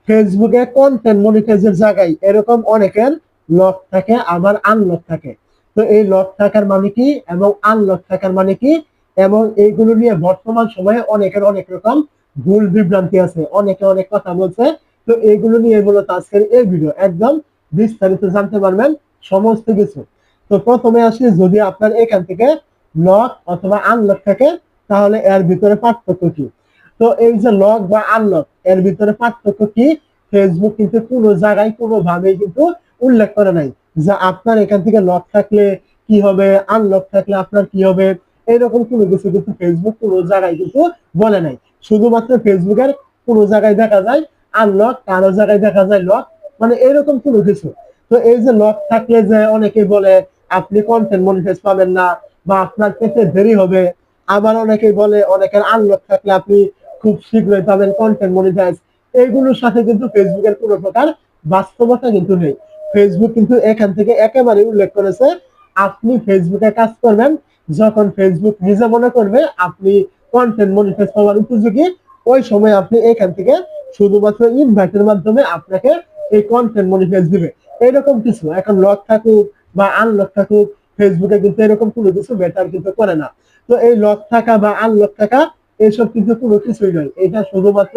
ফেসবুকে কন্টেন্ট মনিটাইজের জায়গায় এরকম অনেকের লক থাকে, আবার আনলক থাকে। তো এই লক থাকার মানে কি এবং আনলক থাকার মানে কি, এবং এইগুলো নিয়ে বর্তমান সময়ে অনেকের অনেক রকম ভুল বিভ্রান্তি আছে, অনেকে অনেক কথা বলছে। তো এইগুলো নিয়ে মূলত আজকের এই ভিডিও একদম বিস্তারিত জানতে পারবেন সমস্ত কিছু। তো প্রথমে আসি, যদি আপনার এখান থেকে লক অথবা আনলক থাকে তাহলে এর ভিতরে পার্থক্য কি। তো এই যে লক বা আনলক, এর ভিতরে পার্থক্য কি, ফেসবুক কিন্তু কোনো জায়গায় কোনোভাবেই কিন্তু উল্লেখ করে নাই যে আপনার এখান থেকে লক থাকলে কি হবে, আনলক থাকলে আপনার কি হবে। এরকম কোনো কিছু কিন্তু ফেসবুক কোনো জায়গায় কিন্তু বলে নাই। শুধুমাত্র ফেসবুকের কোনো জায়গায় দেখা যায় আনলক, কারো জায়গায় দেখা যায় লক, মানে এরকম কোনো কিছু। তো এই যে লক থাকলে যে অনেকে বলে আপনি কন্টেন্ট মনিটাইজ পাবেন না বা আপনার পেতে দেরি হবে, আবার অনেকেই বলে অনেকের আনলক থাকলে আপনি খুব শীঘ্রই পাবেন কন্টেন্ট মনিটাইজ। এইগুলোর সাথে কিন্তু ফেসবুকের কোনো প্রকার বাস্তবতা কিন্তু নেই। ফেসবুক কিন্তু এখান থেকে একেবারে উল্লেখ করেছে আপনি ফেসবুকে কাজ করবেন যখন ফেসবুক নিজে মনে করবে আপনি কন্টেন্ট মনিটাইজ পাওয়ার উপযোগী, ওই সময় আপনি এখান থেকে শুধুমাত্র ইনভাইটের মাধ্যমে আপনাকে এই কন্টেন্ট মনিটাইজ দিবে। এরকম কিছু এখন লক থাকুক বা আনলক থাকুক, ফেসবুকে কিন্তু এরকম কোনো কিছু বেটার কিন্তু করে না। তো এই লক থাকা বা আনলক থাকা এইসব কিন্তু কোনো কিছুই নয়, এটা শুধুমাত্র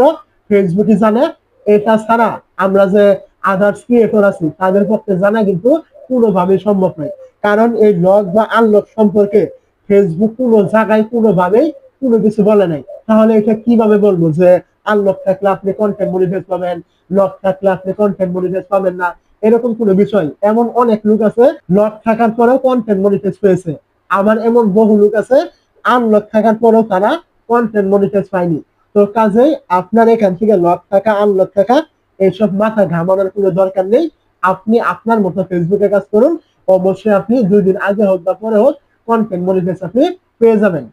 ফেসবুকই জানে। এটা ছাড়া আমরা যে আদার্স ক্রিয়েটর আছি তাদের পক্ষে জানা কিন্তু কোনোভাবেই সম্ভব নয়। কারণ এই লক বা আনলক সম্পর্কে ফেসবুক কোনো জায়গায় কোনোভাবেই কোনো কিছু বলে নাই। তাহলে এটা কিভাবে বলবো যে আনলক থাকলে আপনি কন্টেন্ট মনিটাইজ পাবেন, লক থাকলে আপনি কন্টেন্ট মনিটাইজ পাবেন না, এরকম কোনো বিষয়। এমন অনেক লোক আছে লক থাকার পরেও কন্টেন্ট মনিটাইজ পেয়েছে, আবার এমন বহু লোক আছে আনলক থাকার পরেও তারা কন্টেন্ট মনিটাইজ পায়নি। তো কাজেই আপনার এখান থেকে লক থাকা আনলক থাকা এইসব মাথা ঘামানোর কোনো দরকার নেই। আপনি আপনার মতো ফেসবুকে কাজ করুন, অবশ্যই আপনি 2 দিন আগে হোক বা পরে হোক কন্টেন্ট মনিটাইজ আপনি পেয়ে যাবেন।